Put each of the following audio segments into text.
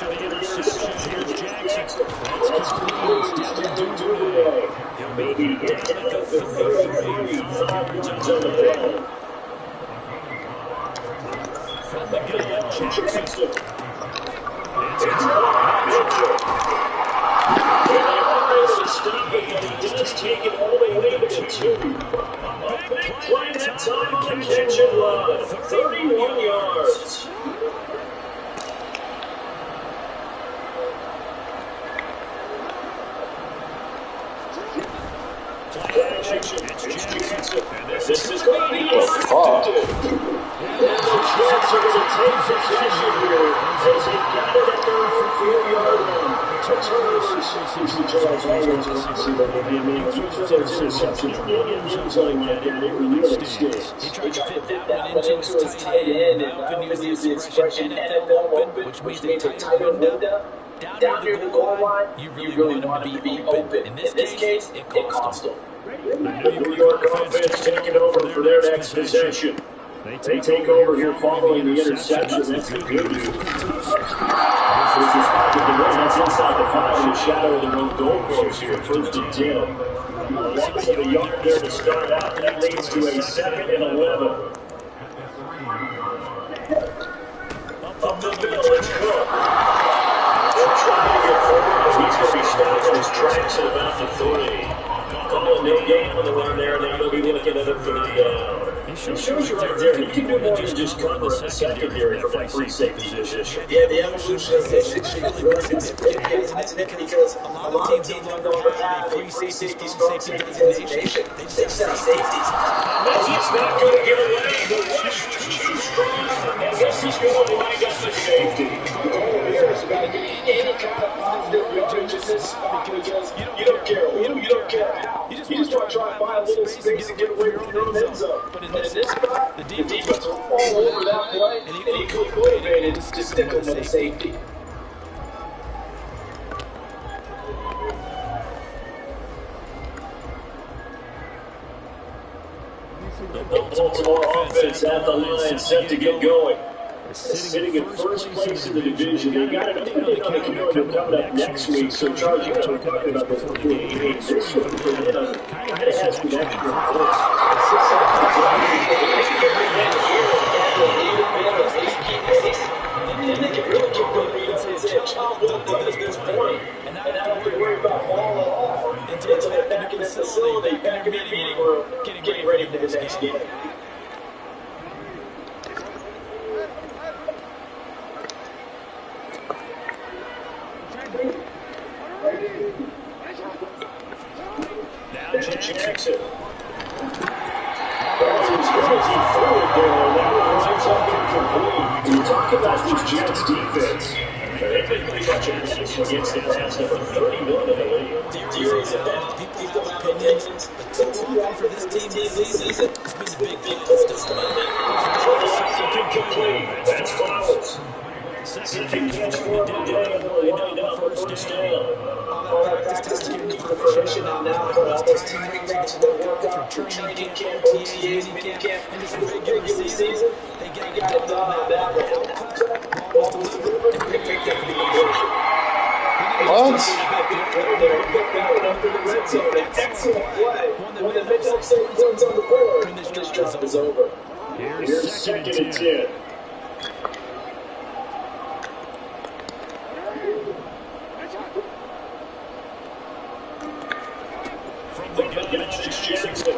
after the interception, here's Jackson. That's complete. It's Devin Duvernay. He'll be down at the 33, 5 yards on the play. From the gun, Jackson. It's stop it, but he does take it all the way to 2. Big play that time on the catch and run. 31 yards. It's Jackson. And this is going to be the Jets are going to take possession here as they got it at their 4-yard line. He tried to fit that one into his tight end, and Malcolm used the expression NFL open, which means a tighter window. Down near the goal line, you really want him to be open. In this case, it cost him. The New York offense taking over for their next possession. They take over here following the interception. That's good news. This is that's inside the 5 in the shadow of the own goalpost here. 1st and 10. Less than a yard there to start out. That leads to a 2nd and 11. Up the middle, it's Cook. They're trying to get forward, but he's going to be stopped in his tracks at about the 3. Calling no game on the run there, and they're going to be looking at it for the it shows you right there, he can do more than just cover in the secondary from that free safety position. Yeah, the evolution of this is really good because a lot of teams don't have a free safety, strong safety designation. They just have safeties. He's not going to get away. The rush was too strong. And this is going to wind up the safety. There's got to be any kind of positive yardage in this spot because you don't care who, you don't care how. You just want to try to find a little space and get away from the end zone. But in this spot, the defense was all over that play, and equally motivated to stick with the safety. The Baltimore offense at the line, set to get going. Sitting in first place in the division. They got another coming up next week. So, Charles, you know, we're talking about the game this week. Kind of has some extra points. And they can really keep them being able to say, Child won't get us this point. And I don't have to worry about ball at all until they're back in the facility, back in the meeting room, getting ready for the next game. Jackson. He's going forward there. That one runs up incomplete. We talk about this Jets defense. They've been pretty much against the pass number 31 in the league. Theories of that, people have opinions, but the one for this team this season has been a big milestone. Incomplete. That's Flowers. Second catch for him today, and they'll wind up the first down. All that practice team for the position and now for all those teammates to work out through training camp, OTAs, minicamp, and just regular season. They got it done on that one. Ball delivered, and picked up the conversion. What? Excellent play. When the Midtown State runs on the board, this drive is over. Here's 2nd and 10. It's Jackson.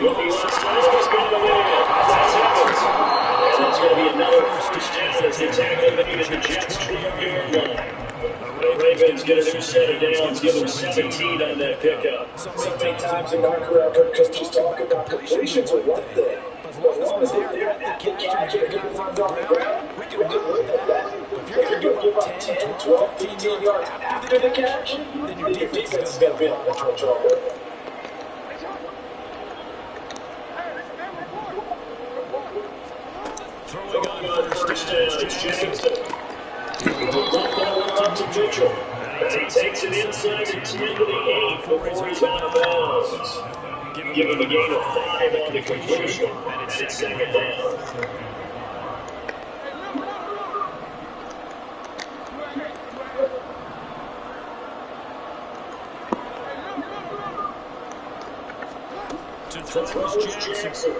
Will be last time he's been in the win. That's Evans. And it's going to be another first down as they tackle the Jets 12-yard line. The Ravens get a new set of downs, give them 17 on that pickup. So many times in our career, coaches talk about completions are one thing. But as long as they're there at the catch and guys on the ground, we can live with that. If you're going to give up 10, 12, 15 yards after the catch, then your defense is going to be on the trouble. Throwing on first down, it's Jackson. Up to Mitchell. As he takes it inside the 10 to the 8 before he's out of bounds. Give him a gain of 5 on the completion. And it's 2nd down. throw is Jackson.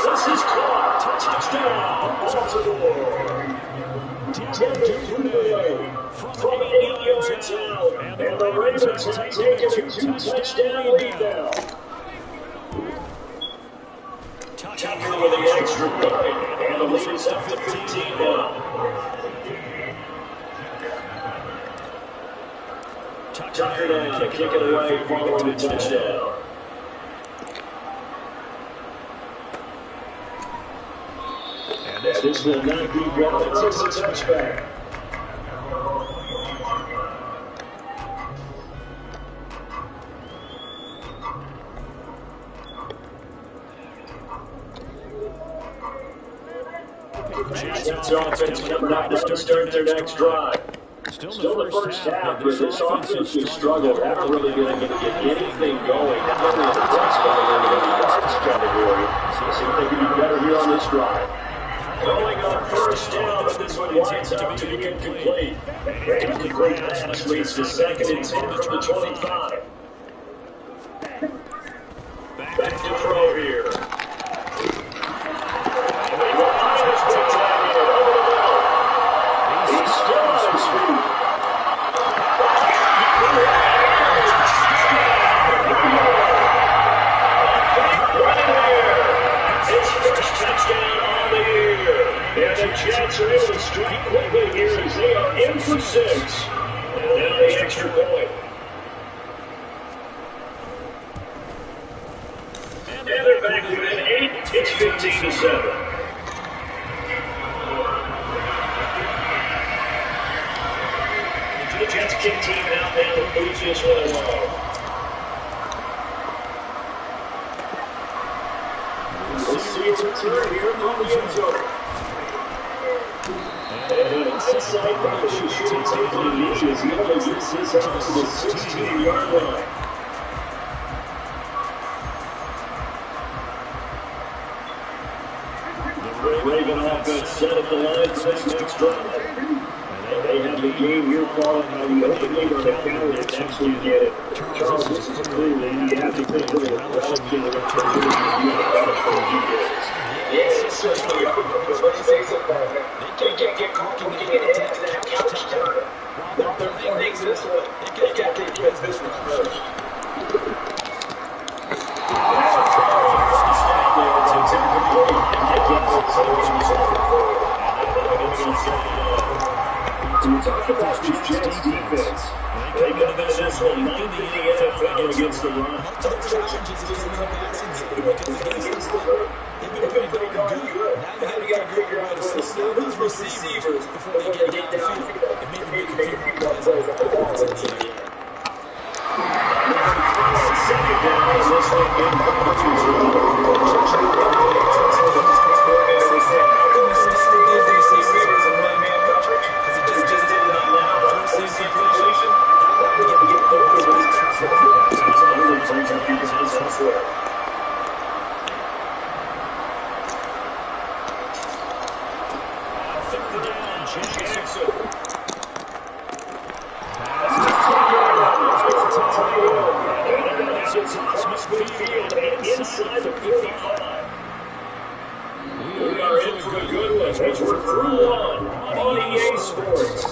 This is caught. Touchdown. Baltimore. 10-3 from 8 yards out. And the Ravens have taken a 2-touchdown lead now. Tucker with the extra point. And the lead is up to 15 now. Tucker now to kick it away following the touchdown. This will not be brought. It's a touchback. Jackson's offense coming out to start their next drive. Still the first half, but this offense has struggled. Haven't really been able to get anything going. Not only in the press, but in the yards category. So see if they can do better here on this drive. Going on first down, but this one winds up to be incomplete. Incomplete pass leads to 2nd and 10 from the 25. Back to throw here. Jets are able to strike quickly here as they are in for 6. And now the extra point. And they're back within 8. It's 15-7. The Jets kick team out now to lose this one alone. We'll see a return here from the end zone. And inside the shooting taking inches, he only gets this out to the 16-yard line. The Raven offense set up the line for this next drive. And they have the game here followed by the opening on the counter to actually get it. Charles, this is clearly the advocate for the relative Yes, certainly. But let's face it, they can't get caught looking ahead to that couch time. They're playing this one. They got to get this one first. We talked about the Jets defense. They got this one 9th in the NFL against the run. They've been pretty darn good. Now you got to figure out those receivers before they get downfield. And maybe make a few plays on the ball. Second down, this one getting inside the 45. We are in for a good one as we're through one on EA Sports.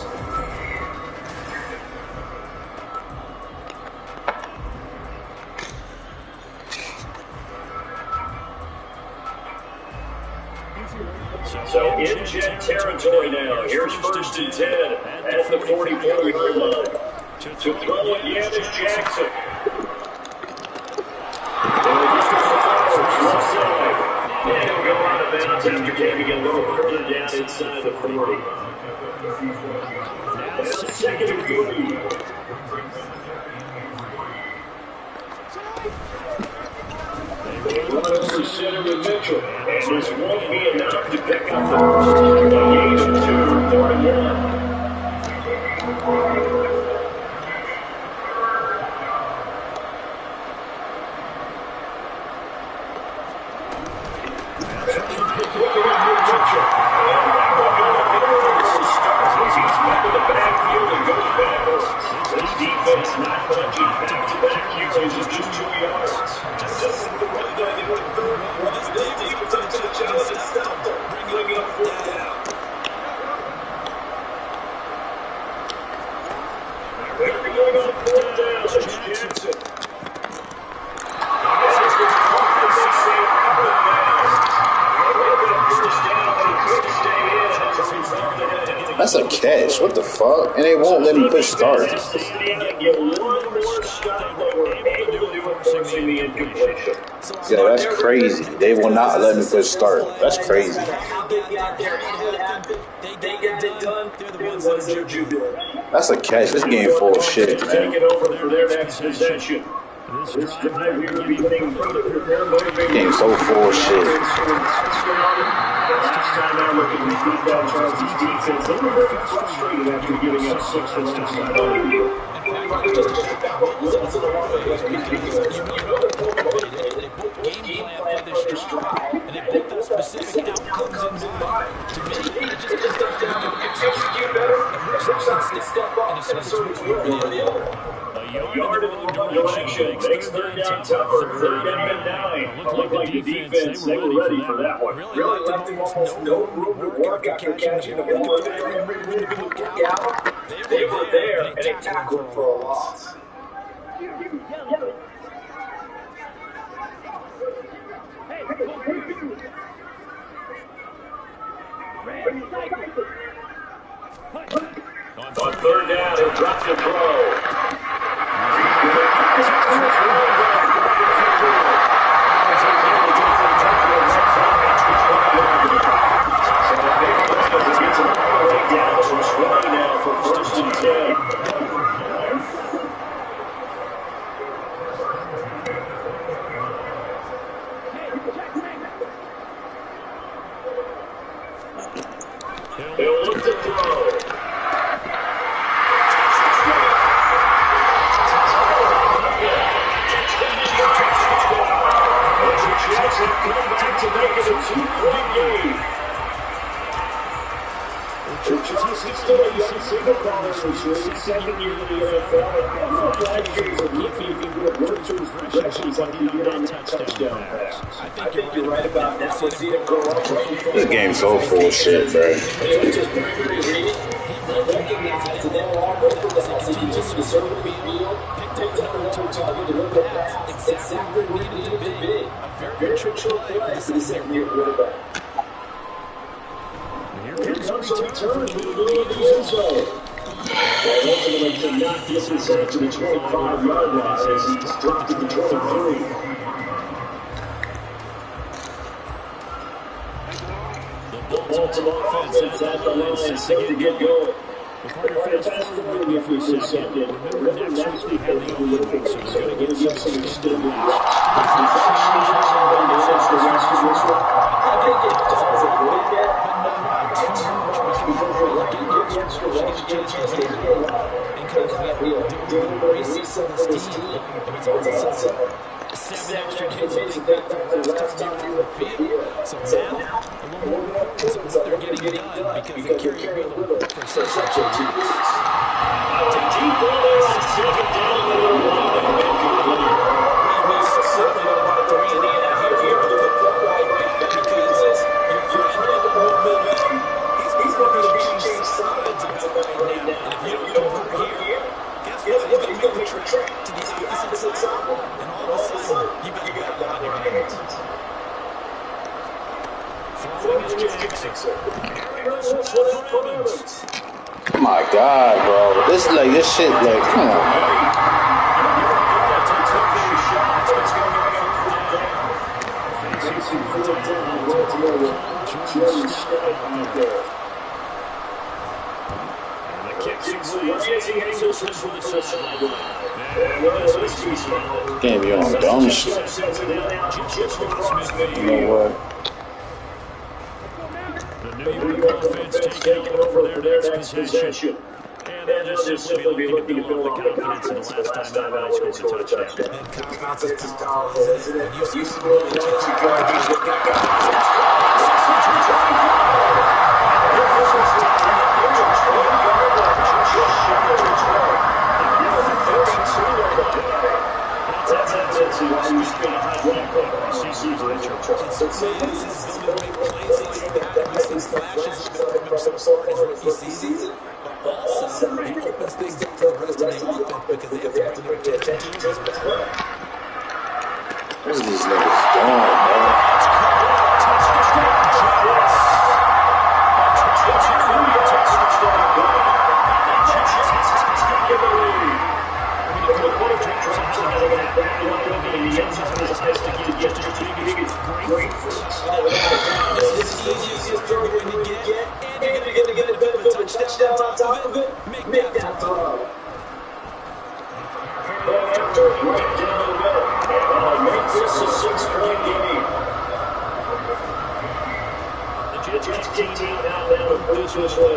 So in Jet territory now. Here's 1st and 10 at the 44-yard line. To throw it, Yanis Jackson. And he'll go out of bounds after taking a little further down inside the 40. Now 2nd and 3. Run over center with Mitchell. And this won't be enough to pick up the first. A gain of 2, 4 and 1. He's back in the backfield and goes backwards. This defense not punching back-to-back users just 2 yards. This is the way they do it. This defense up to the challenge and stop them. Bring it up 4th down. They're going on 4th down. It's Jackson. That's a catch. What the fuck? And they won't let me push start. Yeah, that's crazy. They will not let me push start. That's crazy. That's a catch. This game full of shit. This drive here will be getting further prepared, motivated. Game's so full of shit. Last time I looked at these bad Chargers defense, they were very frustrated after giving up 6 the last time. Game plan for this drive, and they put those specific outcomes in mind. To me, it just comes down to execute better, and which side can step up in a certain way or the other. A yard in the wrong direction makes 3rd down tougher. 3rd down and 9. Looked like the defense, they were ready for that one. Really left them almost no room to work after catching the ball. They were there, and they tackled for a loss. On 3rd down, he'll drop the throw. He'll look to throw. Jackson come back to make it a 2-point game. Jackson's still a young single-power receiver, 2nd year in the NFL. And 5 years of looking good work to his progressions on the touchdown pass. I think you're right about that. We'll see him grow up. This game's so full of shit, bro. Just primary reading. Recognized and then walk over the house and just deserve to be field. Picked up another target to look at that. Exactly where he needed to be. Very mature play for the 2nd-year quarterback. Here comes a return to the middle of the end zone. Ultimately could not get inside to the 25-yard line as he's dropped to the 23. The Baltimore offense at the line, set to get going. Fast forward if we could second. Remember, next week they have the open week, so they're going to get some extended weeks. Does the change the rest of this one? I think it does a little bit, but not too much because we're looking at the extra rush changes to heal and kind of we are doing the reset this team. It's also 7 extra kids that think that the last time we were field. So now, a little more importance on what they're getting done because they carry with them for such a team. Out to deep ball, second down, Certainly about 3 and a half here to put that right back because you're trying to hold momentum. He's going to be changing sides about right now. And if you don't convert here, guess what? He's going to make a track to the opposite side. And all of a sudden, you got that on your hands. My God, bro. This shit, like, come on, man. Can't be on dumb shit. You know what? The New York offense taking over their next possession. And they'll just simply be looking to build on confidence in the last time that they scored a touchdown. Confidence is powerful, isn't it? You see what his ability to make plays like that. We've seen flashes of it from him so far in his rookie season. But also, it opens things up for the rest of the offense because they have to bring their attention to him as well. What is these niggas doing, bro? Touchdown on top of it, make that throw. After right down the middle, make this a 6-point game. The Jets continue now to push this way.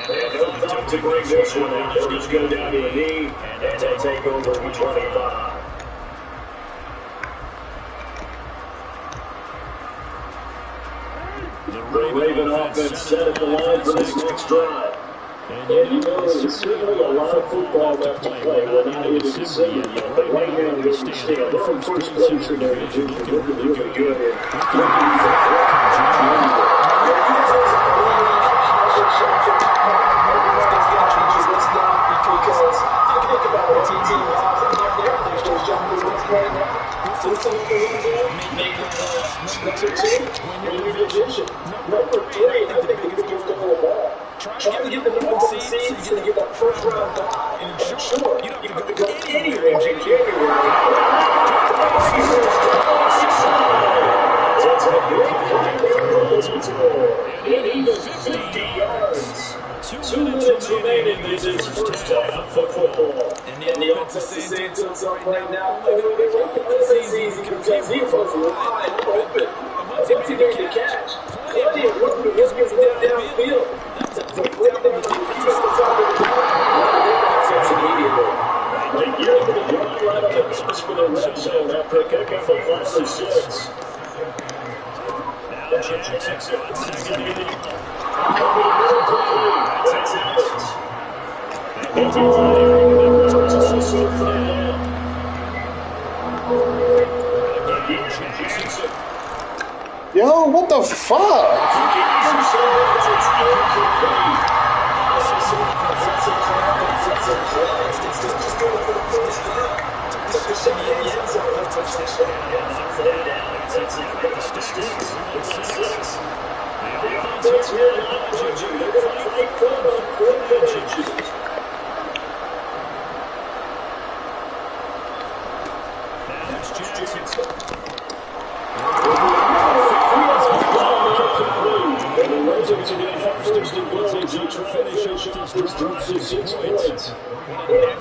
And no time to bring this one out. They'll just go down to the knee and they take over from 25. The Raven offense set at the line for this next drive. And you know, there's certainly a lot of football left to play. We're not even considering it yet. But right now, we understand. They're in first place in their division. Looking really good. Number 3, I think the biggest goal of the ball. Trying to get the number 1 seed so you get that first round bye. And sure, you don't have to go anywhere in January. It's a big play. And even 50 yards. 2 minutes remaining in this first half of football. And the offense is saying to itself right now, they're running this easy because he was wide open. What's he going to catch? Plenty of room to just get downfield. That's a big down the defense at the top of the line. Immediately. They get able to run right up the pass for the red zone after a kick for 5 or 6. Now Jackson on second and 8. That's it. Yo, what the fuck?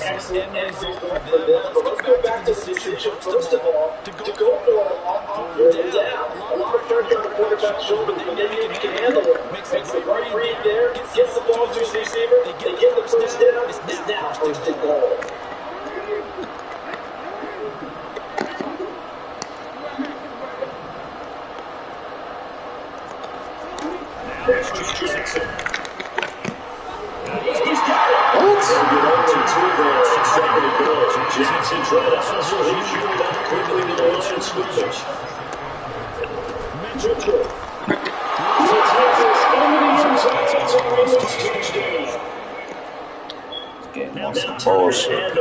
Excellent result for them. But let's go back to the decision, first of all, to go for it on third down. A lot of pressure on the quarterback's shoulder, but maybe he can handle it. Makes the right read there, gets the ball to the receiver, they get the first down, it's now first and goal. That's just Jackson. He's got it. Jackson trying to hustle. He shoot that quickly to the line of scrimmage. Mitchell. Getting on some bullshit. And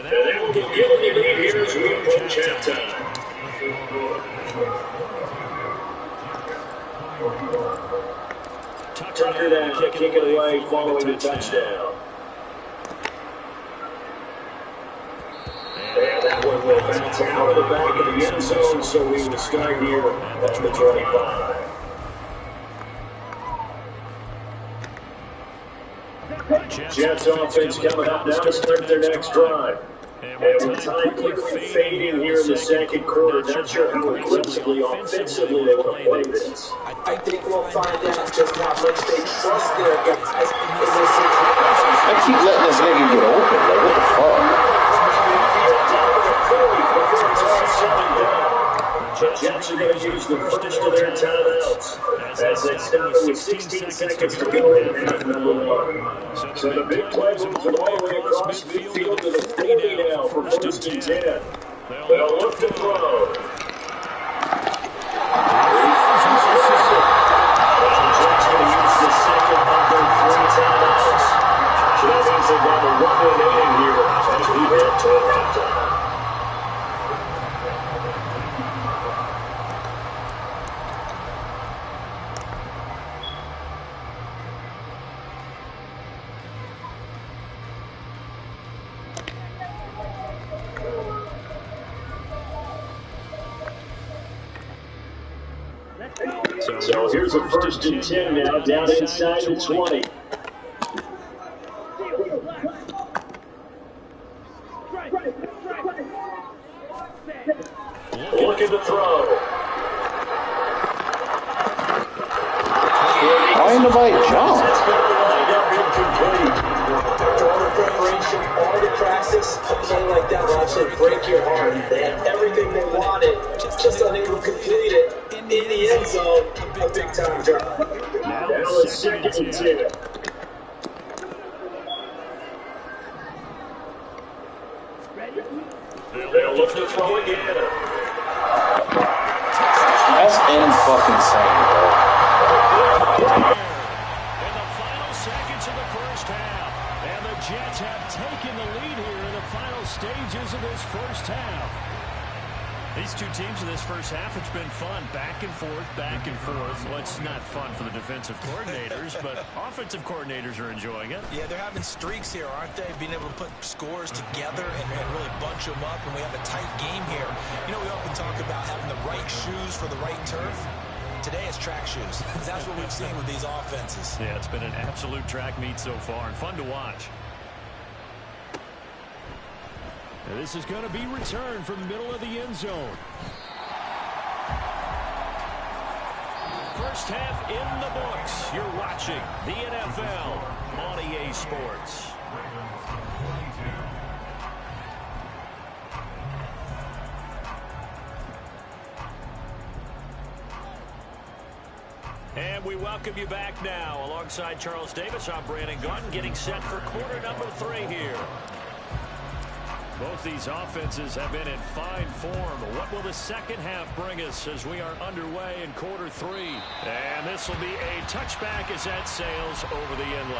they will give the lead here as we approach halftime. Tucker down, kick it away following the touchdown. And that one will bounce out of the back of the end zone, so we will start here at the 25. Jets offense coming up now to start their next drive. And with time quickly fading here in the second quarter, not sure how aggressively, offensively they want to play this. I think we'll find out just how much they trust their guys in this situation. I keep letting this nigga get open. Like, what the fuck? The Jets are going to use the first of their timeouts as they stop with 16 seconds to go in half number one. So the big play moves them all the way across midfield to the 40 now for first and 10. They'll look to throw. The Jets going to use the second of their 3 timeouts. So that means they've got a 1-minute inning here as we head toward halftime. So here's a first and 10 now, down inside the 20. Looking to throw. Why ain't nobody jump? That's going to wind up incomplete. After all the preparation, all the practice, a play like that will actually break your heart. They had everything they wanted, just unable to complete it. In the end zone, a big-time drop. Now it's second and 10. They'll look to throw again. That's fucking bro. In the final seconds of the first half, and the Jets have taken the lead here in the final stages of this first half. These two teams in this first half, it's been fun. Back and forth, back and forth. Well, it's not fun for the defensive coordinators, but offensive coordinators are enjoying it. Yeah, they're having streaks here, aren't they? Being able to put scores together and really bunch them up, and we have a tight game here. You know, we often talk about having the right shoes for the right turf. Today it's track shoes. That's what we've seen with these offenses. Yeah, it's been an absolute track meet so far, and fun to watch. And this is going to be returned from the middle of the end zone. First half in the books. You're watching the NFL on EA Sports. And we welcome you back now. Alongside Charles Davis, I'm Brandon Gaudin, getting set for quarter number 3 here. Both these offenses have been in fine form. What will the second half bring us as we are underway in quarter 3? And this will be a touchback as that sails over the end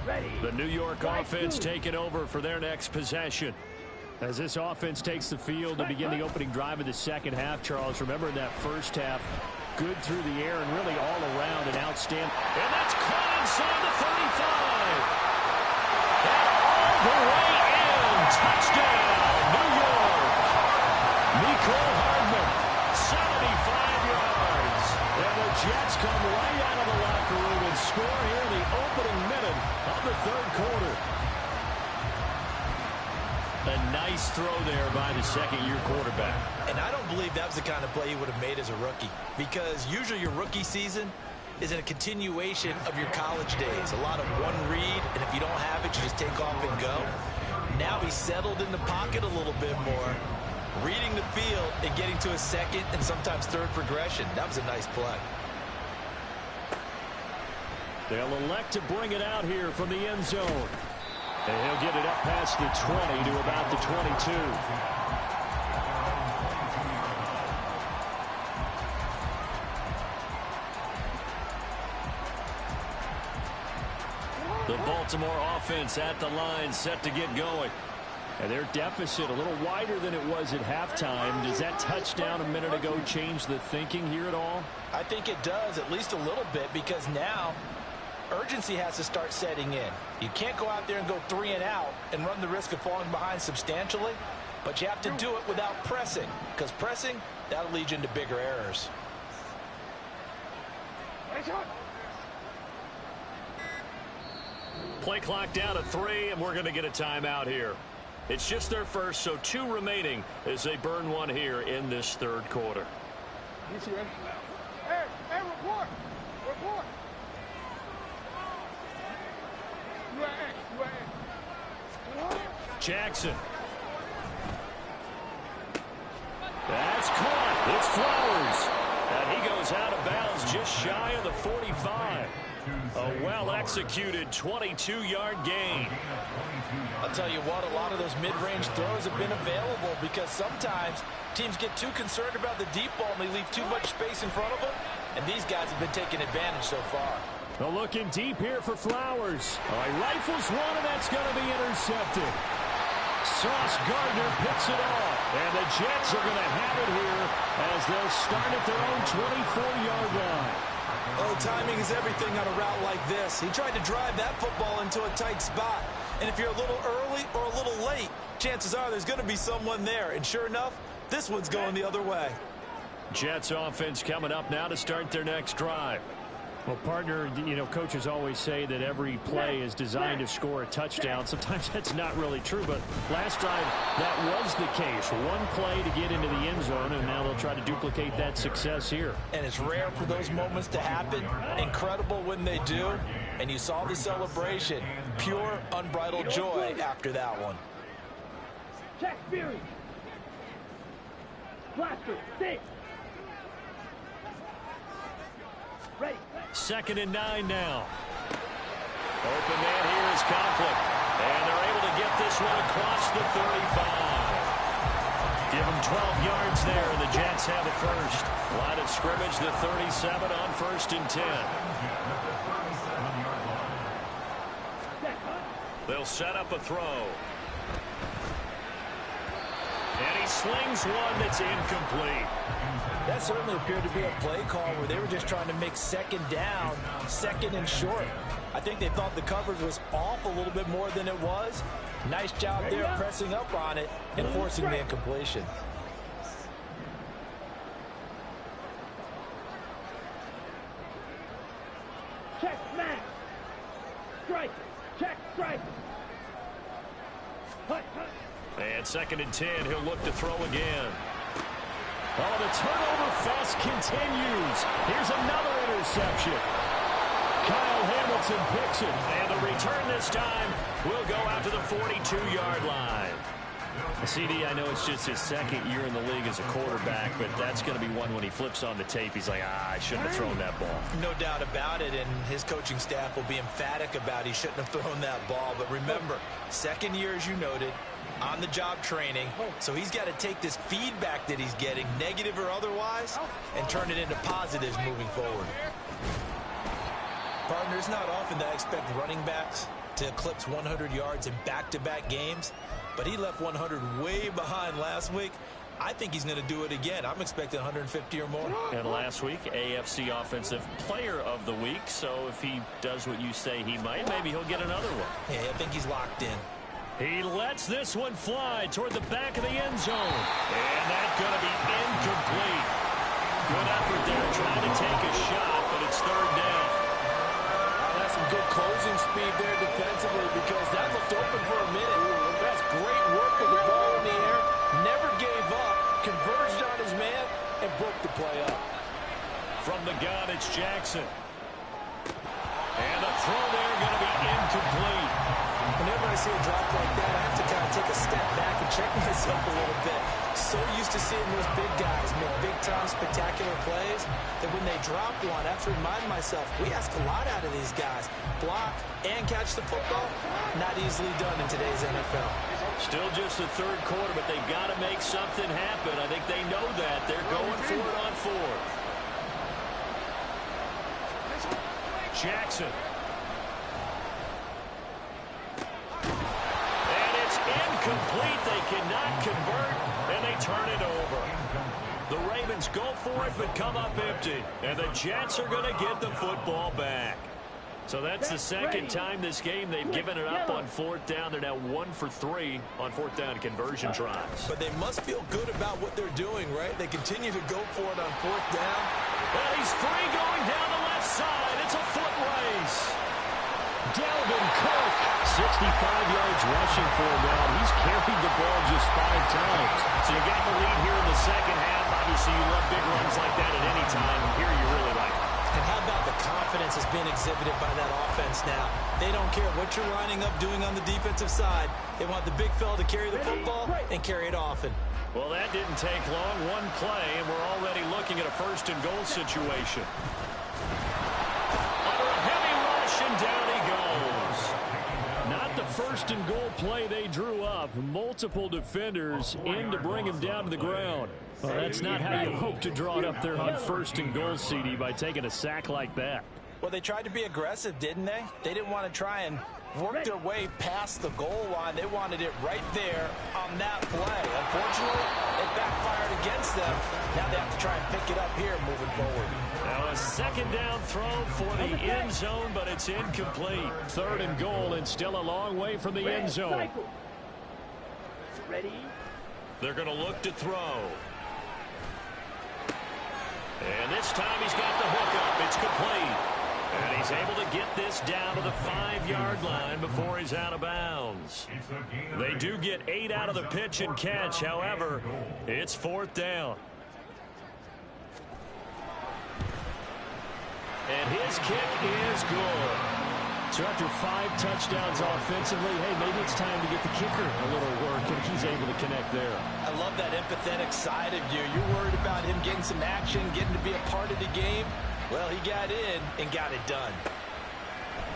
line. The New York offense taking over for their next possession. As this offense takes the field to begin the opening drive of the second half, Charles, remember in that first half, good through the air and really all around an outstanding. And that's caught inside the 35. And all the way in. Touchdown, New York. Nicole Hardman, 75 yards. And the Jets come right out of the locker room and score here in the opening minute of the third quarter. A nice throw there by the second-year quarterback. And I don't believe that was the kind of play he would have made as a rookie, because usually your rookie season is a continuation of your college days. A lot of one read, and if you don't have it, you just take off and go. Now he's settled in the pocket a little bit more, reading the field and getting to a second and sometimes third progression. That was a nice play. They'll elect to bring it out here from the end zone. And he'll get it up past the 20 to about the 22. The Baltimore offense at the line, set to get going. And their deficit a little wider than it was at halftime. Does that touchdown a minute ago change the thinking here at all? I think it does, at least a little bit, because now urgency has to start setting in. You can't go out there and go 3 and out and run the risk of falling behind substantially, but you have to do it without pressing, because pressing, that'll lead you into bigger errors. Play clock down to 3, and we're going to get a timeout here. It's just their first, so 2 remaining as they burn one here in this third quarter. Hey, report! Report! Jackson. That's caught. It's Flowers. And he goes out of bounds just shy of the 45. A well-executed 22-yard gain. I'll tell you what, a lot of those mid-range throws have been available because sometimes teams get too concerned about the deep ball and they leave too much space in front of them. And these guys have been taking advantage so far. Well, looking deep here for Flowers. Oh, he rifles one, and that's going to be intercepted. Sauce Gardner picks it off. And the Jets are going to have it here as they'll start at their own 24-yard line. Oh, timing is everything on a route like this. He tried to drive that football into a tight spot. And if you're a little early or a little late, chances are there's going to be someone there. And sure enough, this one's going the other way. Jets offense coming up now to start their next drive. Well, partner, you know, coaches always say that every play is designed to score a touchdown. Sometimes that's not really true, but last drive that was the case. One play to get into the end zone, and now they'll try to duplicate that success here. And it's rare for those moments to happen. Incredible when they do. And you saw the celebration. Pure, unbridled joy after that one. Check Fury. Blaster, stay. Ready. 2nd and 9 now. Open man here is Conklin. And they're able to get this one across the 35. Give them 12 yards there, and the Jets have it first. Line of scrimmage, the 37 on 1st and 10. They'll set up a throw. And he slings one that's incomplete. That certainly appeared to be a play call where they were just trying to make 2nd down, 2nd and short. I think they thought the coverage was off a little bit more than it was. Nice job there pressing up on it and forcing the incompletion. Check smash. Strike. Check strike. Hut, hut. And 2nd and 10, he'll look to throw again. Oh, the turnover fest continues. Here's another interception. Kyle Hamilton picks it. And the return this time will go out to the 42-yard line. CD, I know it's just his 2nd year in the league as a quarterback, but that's going to be one when he flips on the tape. He's like, I shouldn't have thrown that ball. No doubt about it, and his coaching staff will be emphatic about he shouldn't have thrown that ball. But remember, 2nd year, as you noted, on-the-job training, so he's got to take this feedback that he's getting, negative or otherwise, and turn it into positives moving forward. Partner, it's not often that I expect running backs to eclipse 100 yards in back-to-back games, but he left 100 way behind last week. I think he's going to do it again. I'm expecting 150 or more. And last week, AFC Offensive Player of the Week, so if he does what you say he might, maybe he'll get another one. Yeah, I think he's locked in. He lets this one fly toward the back of the end zone. And that's going to be incomplete. Good effort there trying to take a shot, but it's 3rd down. That's some good closing speed there defensively because that looked open for a minute. That's great work with the ball in the air. Never gave up. Converged on his man and broke the play up. From the gun, it's Jackson. And the throw there going to be incomplete. Whenever I see a drop like that, I have to kind of take a step back and check myself a little bit. So used to seeing those big guys make big-time spectacular plays that when they drop one, I have to remind myself, we ask a lot out of these guys. Block and catch the football, not easily done in today's NFL. Still just the 3rd quarter, but they've got to make something happen. I think they know that. They're going for it on 4th. Jackson. Incomplete. They cannot convert, and they turn it over. The Ravens go for it, but come up empty. And the Jets are going to get the football back. So that's the 2nd time this game they've given it up on 4th down. They're now 1 for 3 on 4th down conversion tries. But they must feel good about what they're doing, right? They continue to go for it on 4th down. Well, he's free going down the left side. It's a foot race. Dalvin Cook, 65 yards rushing for him now. He's carried the ball just 5 times. So you got the lead here in the 2nd half. Obviously, you love big runs like that at any time. Here you really like it. And how about the confidence that's being exhibited by that offense now. They don't care what you're lining up doing on the defensive side. They want the big fella to carry the football and carry it often. Well, that didn't take long. One play, and we're already looking at a first-and-goal situation. Under a heavy rush, and down he goes. Not the first-and-goal play they drew up. Multiple defenders in to bring him down to the ground. Well, that's not how you hope to draw it up there on first-and-goal, CD, by taking a sack like that. Well, they tried to be aggressive, didn't they? They didn't want to try and work their way past the goal line. They wanted it right there on that play. Unfortunately, it backfired against them. Now they have to try and pick it up here moving forward. Now a second down throw for the end zone, but it's incomplete. Third and goal, and still a long way from the end zone. Ready? They're going to look to throw. And this time he's got the hook up. It's complete. And he's able to get this down to the 5-yard line before he's out of bounds. They do get 8 out of the pitch and catch. However, it's fourth down. And his kick is good. So after 5 touchdowns offensively, hey, maybe it's time to get the kicker a little work, and he's able to connect there. I love that empathetic side of you. You're worried about him getting some action, getting to be a part of the game. Well, he got in and got it done.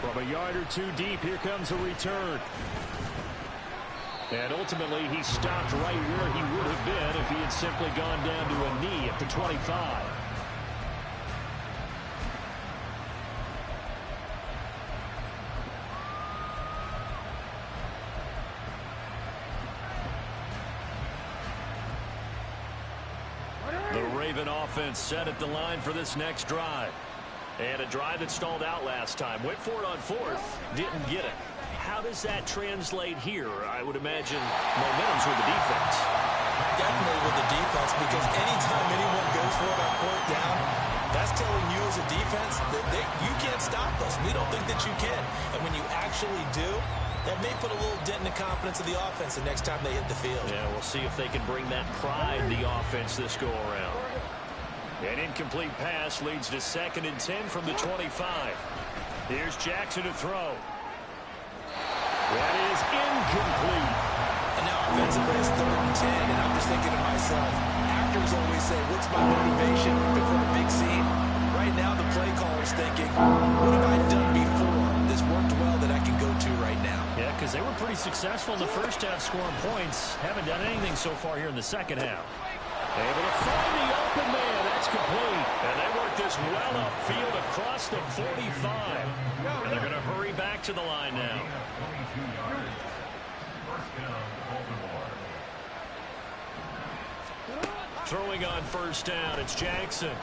From a yard or two deep, here comes a return. And ultimately, he stopped right where he would have been if he had simply gone down to a knee at the 25. The Raven offense set at the line for this next drive. And a drive that stalled out last time. Went for it on fourth. Didn't get it. How does that translate here? I would imagine momentum's with the defense. Definitely with the defense, because anytime anyone goes for it on fourth down, that's telling you as a defense that you can't stop us. We don't think that you can. And when you actually do, that may put a little dent in the confidence of the offense the next time they hit the field. Yeah, we'll see if they can bring that pride in the offense this go-around. An incomplete pass leads to 2nd and 10 from the 25. Here's Jackson to throw. That is incomplete. And now offensively it's 3rd and 10, and I'm just thinking to myself, actors always say, what's my motivation before a big scene? Right now the play caller's thinking, what have I done before? This worked well that I can go to right now. Yeah, because they were pretty successful in the first half scoring points. Haven't done anything so far here in the second half. Able to find the open man. That's complete. And they work this well upfield across the 45. And they're going to hurry back to the line now. Throwing on first down, it's Jackson.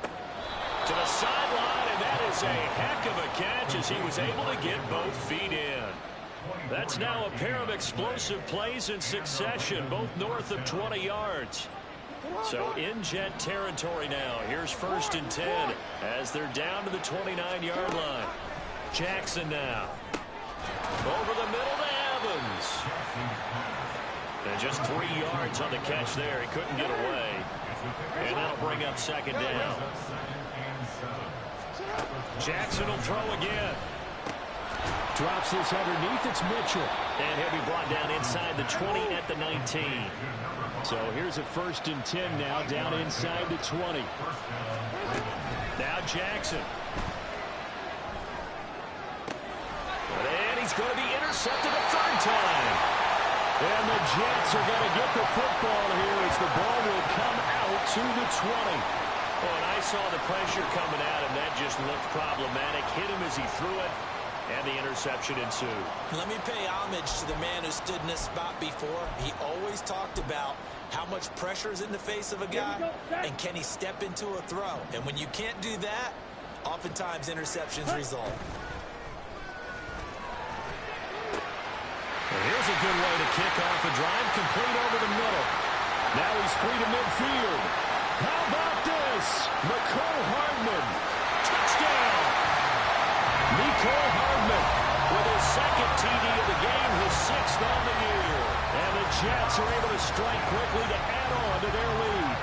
To the sideline, and that is a heck of a catch as he was able to get both feet in. That's now a pair of explosive plays in succession, both north of 20 yards. So in Jet territory now. Here's 1st and 10 as they're down to the 29-yard line. Jackson now. Over the middle to Evans. And just 3 yards on the catch there. He couldn't get away. And that'll bring up 2nd down. Jackson will throw again. Drops this underneath. It's Mitchell. And he'll be brought down inside the 20 at the 19. So here's a 1st and 10 now, down inside the 20. Now Jackson. And he's going to be intercepted a 3rd time. And the Jets are going to get the football here as the ball will come out to the 20. Oh, and I saw the pressure coming at him. That just looked problematic. Hit him as he threw it, and the interception ensued. Let me pay homage to the man who stood in this spot before. He always talked about how much pressure is in the face of a guy, and can he step into a throw. And when you can't do that, oftentimes interceptions result. Well, here's a good way to kick off a drive, complete over the middle. Now he's free to midfield. How about this? Mecole Hardman. Touchdown. Mecole Hardman with his 2nd TD of the game, his 6th on the year. And the Jets are able to strike quickly to add on to their lead.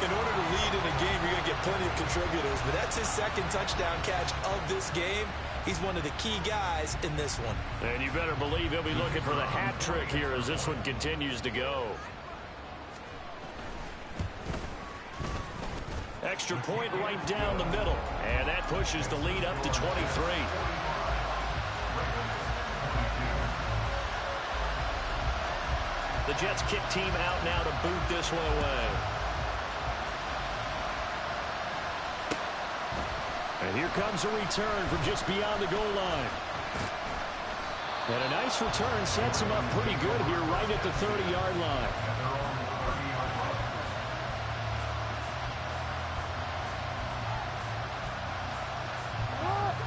In order to lead in a game, you're going to get plenty of contributors. But that's his second touchdown catch of this game. He's one of the key guys in this one. And you better believe he'll be looking for the hat trick here as this one continues to go. Extra point right down the middle. And that pushes the lead up to 23. The Jets kick team out now to boot this one away. And here comes a return from just beyond the goal line. And a nice return sets him up pretty good here right at the 30-yard line.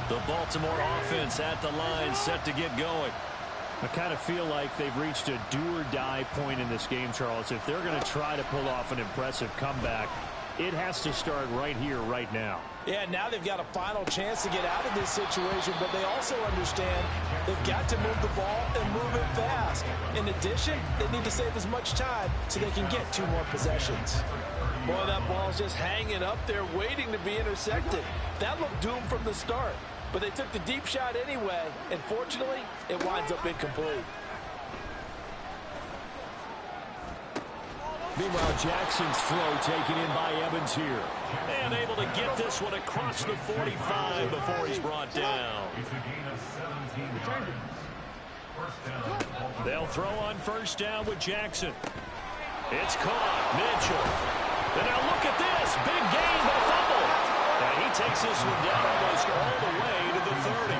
The Baltimore offense at the line, set to get going. I kind of feel like they've reached a do-or-die point in this game, Charles. If they're going to try to pull off an impressive comeback, it has to start right here, right now. Yeah, now they've got a final chance to get out of this situation, but they also understand they've got to move the ball and move it fast. In addition, they need to save as much time so they can get 2 more possessions. Boy, that ball's just hanging up there waiting to be intercepted. That looked doomed from the start. But they took the deep shot anyway, and fortunately, it winds up incomplete. Meanwhile, Jackson's throw taken in by Evans here. And able to get this one across the 45 before he's brought down. They'll throw on first down with Jackson. It's caught. Mitchell. And now look at this. Big gain, but a fumble. And he takes this one down almost all the way to the 30.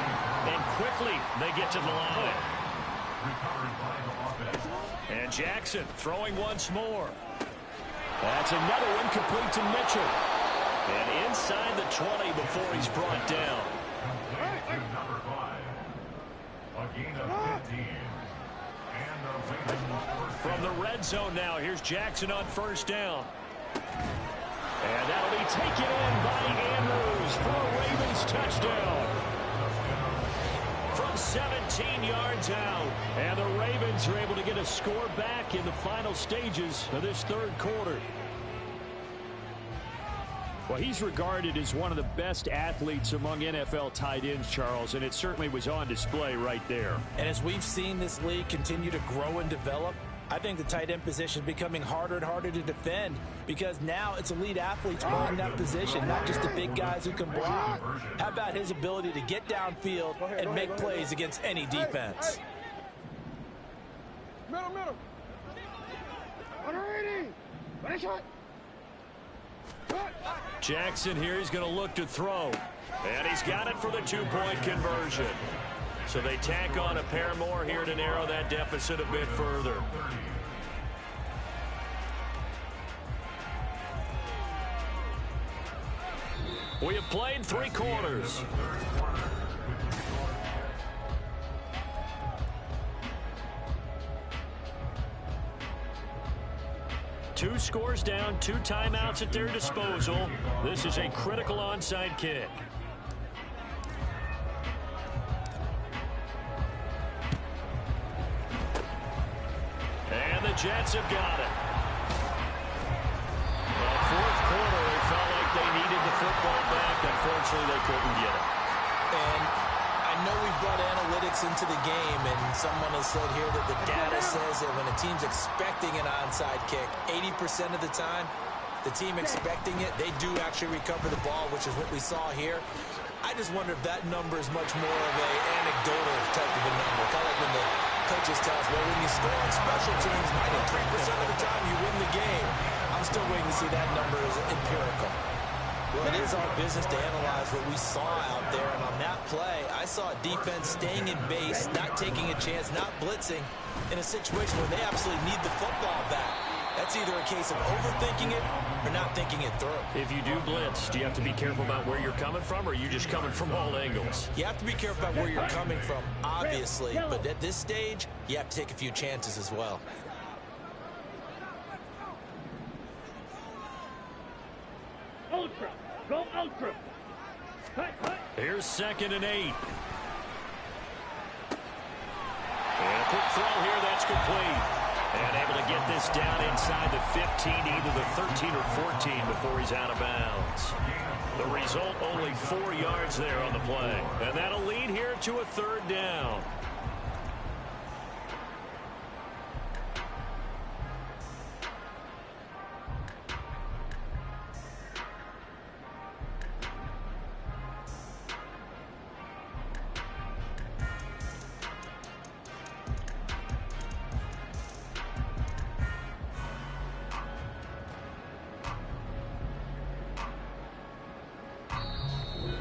And quickly, they get to the line. And Jackson throwing once more. That's another one complete to Mitchell. And inside the 20 before he's brought down. From the red zone now, here's Jackson on first down. And that'll be taken in by Andrews for a Ravens touchdown. From 17 yards out. And the Ravens are able to get a score back in the final stages of this third quarter. Well, he's regarded as one of the best athletes among NFL tight ends, Charles, and it certainly was on display right there. And as we've seen this league continue to grow and develop, I think the tight end position is becoming harder and harder to defend because now it's elite athletes playing that position, not just the big guys who can block. How about his ability to get downfield and make plays against any defense? Middle. 180. Ready, shot. Jackson here, he's going to look to throw. And he's got it for the 2-point conversion. So they tack on a pair more here to narrow that deficit a bit further. We have played 3 quarters. Two scores down, 2 timeouts at their disposal. This is a critical onside kick. And the Jets have got it. Well, fourth quarter, they felt like they needed the football back. Unfortunately, they couldn't get it. And I know we've brought analytics into the game, and someone has said here that the data says that when a team's expecting an onside kick, 80% of the time, the team expecting it, they do actually recover the ball, which is what we saw here. I just wonder if that number is much more of an anecdotal type of a number. Kind of like when the coaches tell us, well, when you score on special teams, 93% of the time you win the game. I'm still waiting to see that number as empirical. Well, it is our business to analyze what we saw out there, and on that play, I saw a defense staying in base, not taking a chance, not blitzing, in a situation where they absolutely need the football back. That's either a case of overthinking it or not thinking it through. If you do blitz, do you have to be careful about where you're coming from, or are you just coming from all angles? You have to be careful about where you're coming from, obviously, but at this stage, you have to take a few chances as well. Ultra. Go ultra. Here's 2nd and 8. And a quick throw here, that's complete. And able to get this down inside the 15, either the 13 or 14 before he's out of bounds. The result, only 4 yards there on the play. And that'll lead here to a third down.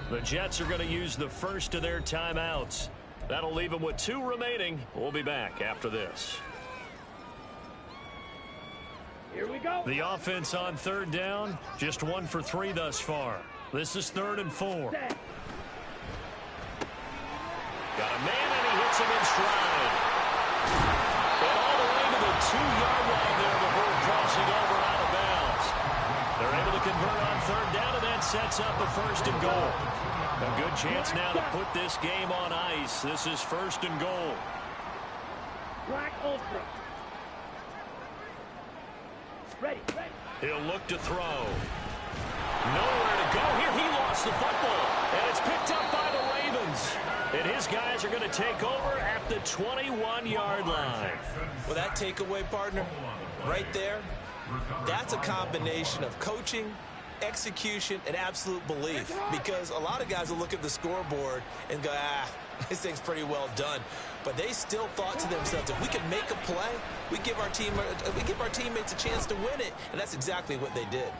The Jets are going to use the first of their timeouts. That'll leave them with 2 remaining. We'll be back after this. Here we go. The offense on third down, just 1 for 3 thus far. This is 3rd and 4. Got a man, and he hits him in stride. And all the way to the 2-yard line there before crossing over out of bounds. They're able to convert on third down, and that sets up the 1st and goal. A good chance now to put this game on ice. This is 1st and goal. Black Ultra. Ready. He'll look to throw. Nowhere to go here. He lost the football. And it's picked up by the Ravens. And his guys are going to take over at the 21-yard line. Well, that takeaway, partner, right there, that's a combination of coaching, execution, and absolute belief. Because a lot of guys will look at the scoreboard and go, this thing's pretty well done. But they still thought to themselves, if we can make a play, we give our teammates a chance to win it. And that's exactly what they did.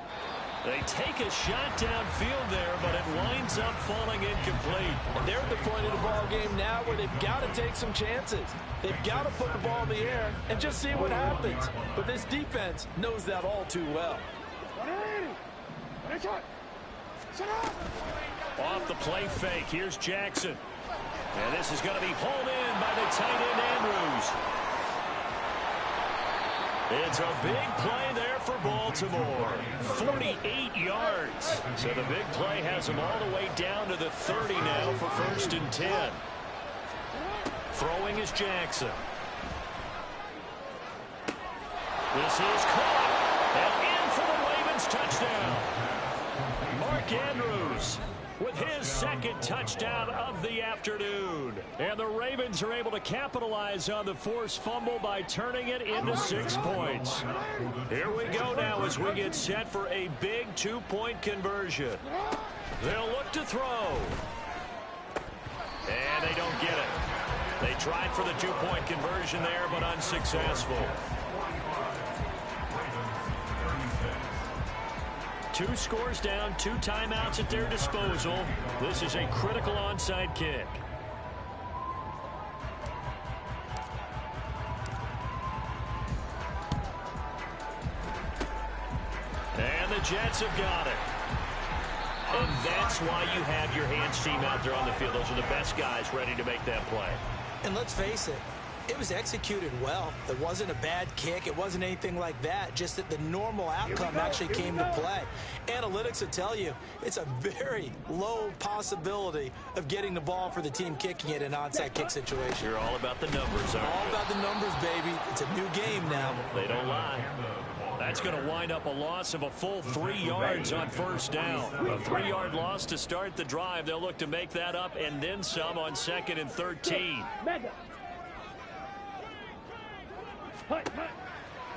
They take a shot downfield there, but it winds up falling incomplete. And they're at the point of the ball game now where they've got to take some chances. They've got to put the ball in the air and just see what happens. But this defense knows that all too well. Off the play fake, here's Jackson. And this is going to be hauled in by the tight end Andrews. It's a big play there for Baltimore. 48 yards. So the big play has them all the way down to the 30 now for 1st and 10. Throwing is Jackson. This is caught. And in for the Ravens touchdown. Mark Andrews with his 2nd touchdown of the afternoon. And the Ravens are able to capitalize on the forced fumble by turning it into 6 points. Here we go now as we get set for a big 2-point conversion. They'll look to throw. And they don't get it. They tried for the 2-point conversion there, but unsuccessful. 2 scores down, 2 timeouts at their disposal. This is a critical onside kick. And the Jets have got it. And that's why you have your hands team out there on the field. Those are the best guys ready to make that play. And let's face it, it was executed well. It wasn't a bad kick. It wasn't anything like that. Just that the normal outcome actually came to play. Analytics will tell you it's a very low possibility of getting the ball for the team kicking it in an onside kick situation. You're all about the numbers, aren't you? All about the numbers, baby. It's a new game now. They don't lie. That's going to wind up a loss of a full 3 yards on 1st down. A 3-yard loss to start the drive. They'll look to make that up and then some on 2nd and 13.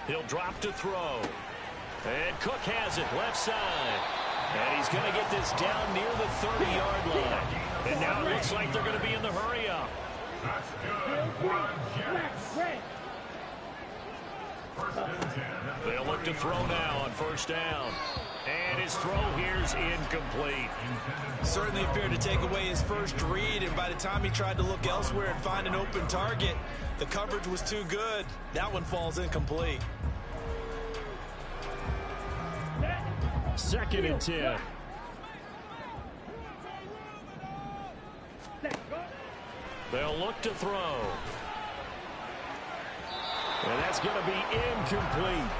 He'll drop to throw. And Cook has it left side. And he's going to get this down near the 30-yard line. And now it looks like they're going to be in the hurry-up. They'll look to throw now on 1st down. And his throw here's incomplete. Certainly appeared to take away his first read, and by the time he tried to look elsewhere and find an open target, the coverage was too good. That one falls incomplete. 2nd and 10. They'll look to throw. And that's going to be incomplete.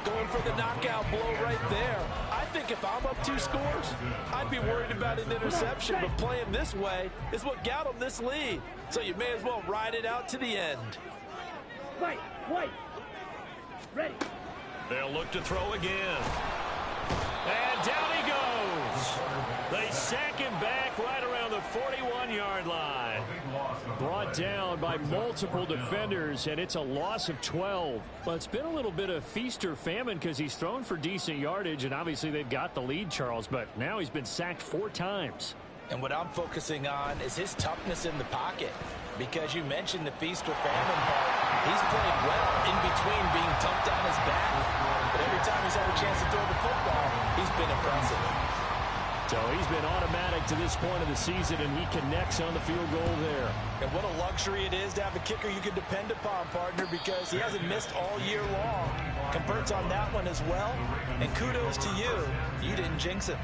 Going for the knockout blow right there. I think if I'm up 2 scores, I'd be worried about an interception, but playing this way is what got them this lead. So you may as well ride it out to the end. Wait. Ready. They'll look to throw again. And down he goes. They sack him back right around the 41-yard line. Brought down by multiple defenders, and it's a loss of 12. But it's been a little bit of feast or famine because he's thrown for decent yardage, and obviously they've got the lead, Charles, but now he's been sacked 4 times. And what I'm focusing on is his toughness in the pocket. Because you mentioned the feast or famine part. He's played well in between being tucked on his back. But every time he's had a chance to throw the football, he's been impressive. So he's been automatic to this point of the season, and he connects on the field goal there. And what a luxury it is to have a kicker you can depend upon, partner, because he hasn't missed all year long. Converts on that one as well. And kudos to you. You didn't jinx him.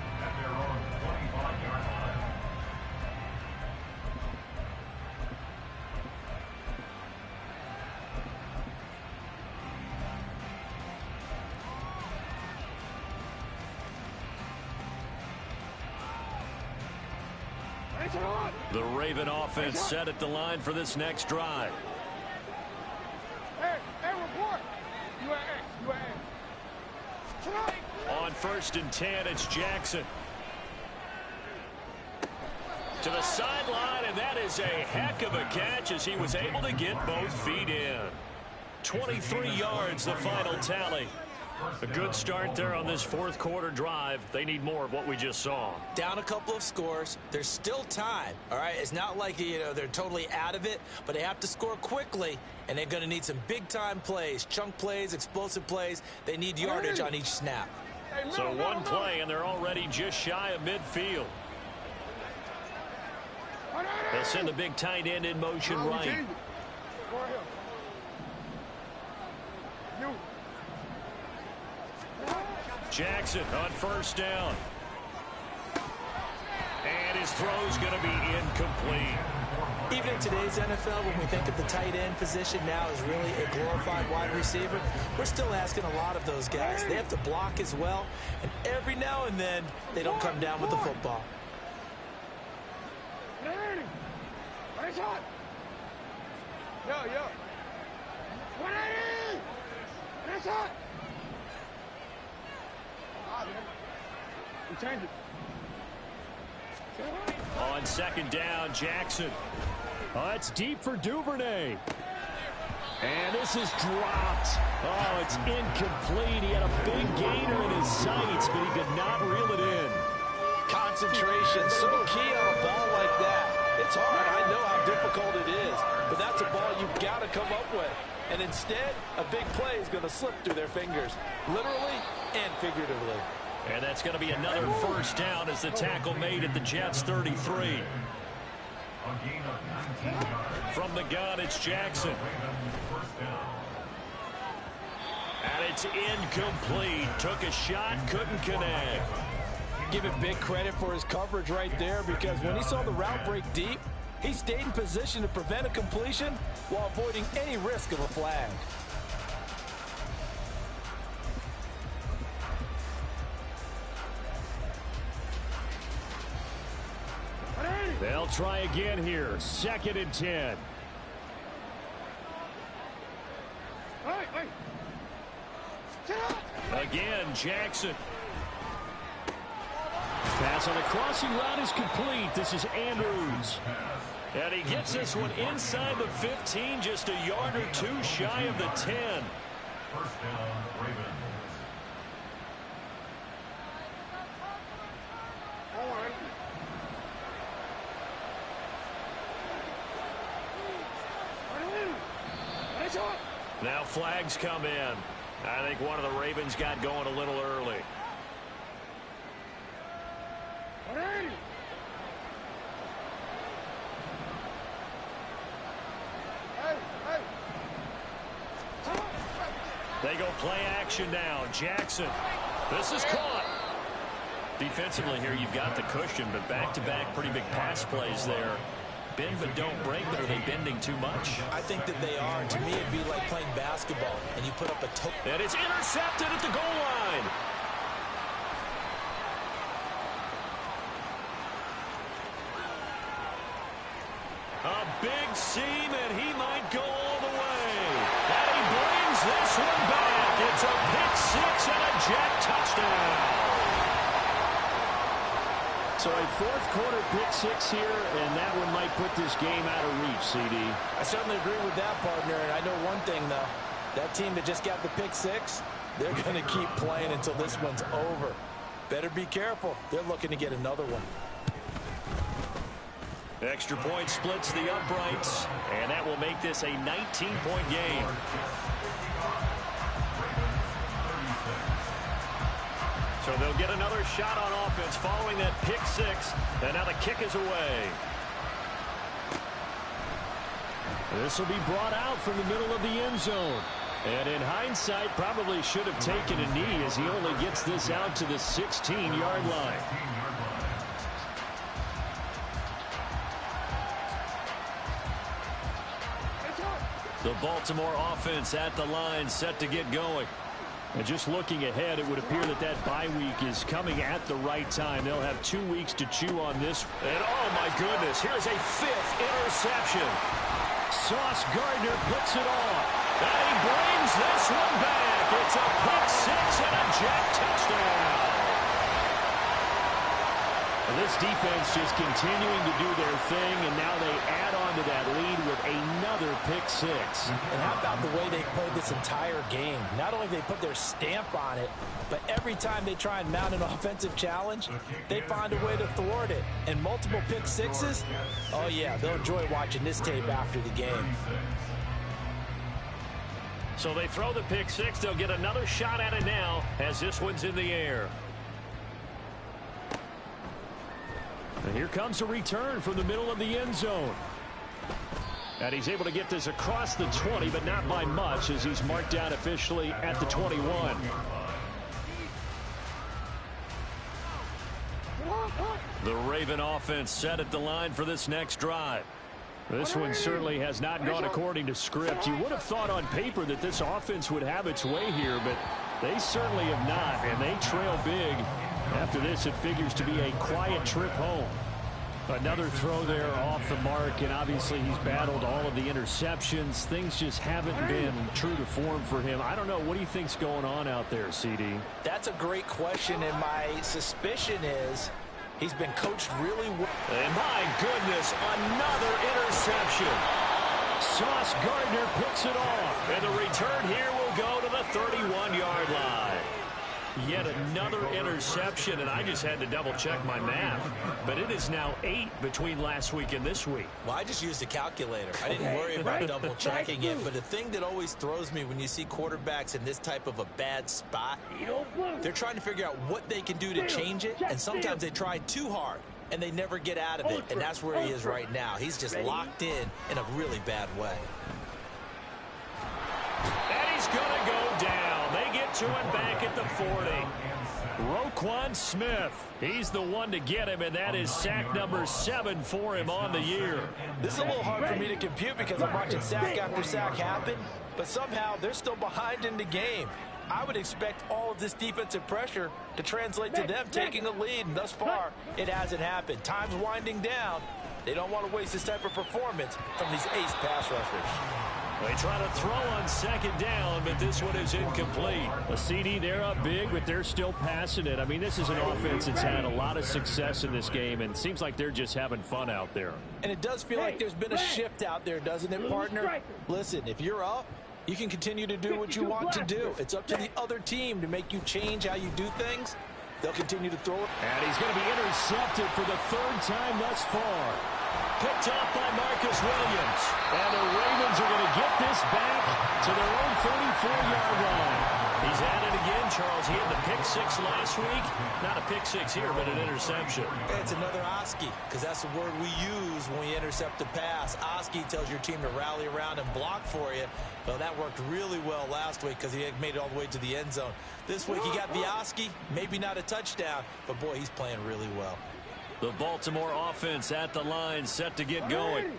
The Raven offense set at the line for this next drive. Hey, report. On 1st and 10, it's Jackson. To the sideline, and that is a heck of a catch as he was able to get both feet in. 23 yards, the final tally. A good start there on this 4th quarter drive. They need more of what we just saw. Down a couple of scores. There's still time, all right? It's not like, they're totally out of it, but they have to score quickly, and they're going to need some big-time plays, chunk plays, explosive plays. They need yardage on each snap. So one play, and they're already just shy of midfield. They'll send the big tight end in motion right. Jackson on 1st down. And his throw's going to be incomplete. Even in today's NFL, when we think of the tight end position now as really a glorified wide receiver, we're still asking a lot of those guys. They have to block as well, and every now and then, they don't come down with the football. On 2nd down, Jackson. Oh, it's deep for Duvernay. And this is dropped. Oh, it's incomplete. He had a big gainer in his sights, but he could not reel it in. Concentration, so key on a ball like that. It's hard. I know how difficult it is, but that's a ball you've got to come up with. And instead, a big play is going to slip through their fingers, literally and figuratively. And that's going to be another 1st down as the tackle made at the Jets' 33. From the gun, it's Jackson. And it's incomplete. Took a shot, couldn't connect. Give him big credit for his coverage right there, because when he saw the route break deep, he stayed in position to prevent a completion while avoiding any risk of a flag. They'll try again here. 2nd and 10. Again, Jackson. Pass on the crossing route is complete. This is Andrews. And he gets this one inside the 15, just a yard or two shy of the 10. 1st down, Ravens. Now flags come in. I think one of the Ravens got going a little early. They go play action now. Jackson. This is caught. Defensively here, you've got the cushion, but back-to-back pretty big pass plays there. Bend but don't break, but are they bending too much? I think that they are. To me, it'd be like playing basketball, and you put up a toe. And it's intercepted at the goal line. A big seam, and he might go all the way. And he brings this one back. It's a pick six and a jet touchdown. So a fourth quarter pick six here, and that one might put this game out of reach, CD. I certainly agree with that, partner, and I know one thing, though. That team that just got the pick six, they're going to keep playing until this one's over. Better be careful. They're looking to get another one. Extra point splits the uprights, and that will make this a 19-point game. So they'll get another shot on offense following that pick six, and now the kick is away. This will be brought out from the middle of the end zone. And in hindsight, probably should have taken a knee as he only gets this out to the 16-yard line. The Baltimore offense at the line, set to get going. And just looking ahead, it would appear that that bye week is coming at the right time. They'll have 2 weeks to chew on this. And oh my goodness, here's a 5th interception. Sauce Gardner puts it off. And he brings this one back. It's a pick six and a jet touchdown. And this defense just continuing to do their thing, and now they add on to that lead with another pick six. And how about the way they played this entire game? Not only they put their stamp on it, but every time they try and mount an offensive challenge, they find a way to thwart it. And multiple pick sixes, oh yeah, they'll enjoy watching this tape after the game. So they throw the pick six. They'll get another shot at it now as this one's in the air. And here comes a return from the middle of the end zone. And he's able to get this across the 20, but not by much as he's marked down officially at the 21. The Raven offense set at the line for this next drive. This one certainly has not gone according to script. You would have thought on paper that this offense would have its way here, but they certainly have not, and they trail big. After this, it figures to be a quiet trip home. Another throw there off the mark, and obviously he's battled all of the interceptions. Things just haven't been true to form for him. I don't know. What do you think's going on out there, CD? That's a great question, and my suspicion is he's been coached really well. And my goodness, another interception. Sauce Gardner picks it off, and the return here will go to the 31-yard line. Yet another interception, and I just had to double-check my math. But it is now 8 between last week and this week. Well, I just used a calculator. I didn't worry about double-checking it. But the thing that always throws me when you see quarterbacks in this type of a bad spot, they're trying to figure out what they can do to change it, and sometimes they try too hard, and they never get out of it. And that's where he is right now. He's just locked in a really bad way. And he's going to go down. They get to him back at the 40. Roquan Smith, he's the one to get him, and that is sack number 7 for him on the year. This is a little hard for me to compute because I'm watching sack after sack happen, but somehow they're still behind in the game. I would expect all of this defensive pressure to translate to them taking a lead, and thus far, it hasn't happened. Time's winding down. They don't want to waste this type of performance from these ace pass rushers. They try to throw on second down, but this one is incomplete. A CD, they're up big, but they're still passing it. I mean, this is an offense that's had a lot of success in this game, and it seems like they're just having fun out there. And it does feel like there's been a shift out there, doesn't it, partner? Listen, if you're up, you can continue to do what you want to do. It's up to the other team to make you change how you do things. They'll continue to throw it. And he's going to be intercepted for the 3rd time thus far. Picked off by Marcus Williams. And the Ravens are going to get this back to their own 34-yard line. He's at it again, Charles. He had the pick six last week. Not a pick six here, but an interception. It's another Oski, because that's the word we use when we intercept a pass. Oski tells your team to rally around and block for you. Well, that worked really well last week because he made it all the way to the end zone. This week he got the Oski, maybe not a touchdown, but boy, he's playing really well. The Baltimore offense at the line, set to get going.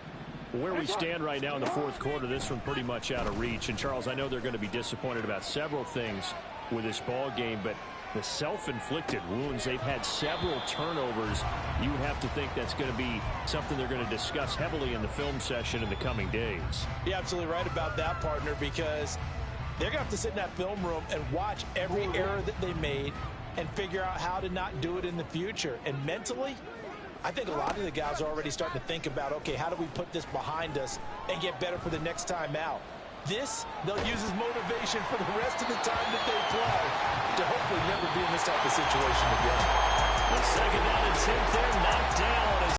Where we stand right now in the 4th quarter, this one pretty much out of reach. And, Charles, I know they're going to be disappointed about several things with this ball game, but the self-inflicted wounds, they've had several turnovers. You have to think that's going to be something they're going to discuss heavily in the film session in the coming days. You're absolutely right about that, partner, because They're going to have to sit in that film room and watch every error that they made and figure out how to not do it in the future. And mentally, I think a lot of the guys are already starting to think about, okay, how do we put this behind us and get better for the next time out? This, they'll use as motivation for the rest of the time that they play to hopefully never be in this type of situation again. The second down and 10 there, knocked down.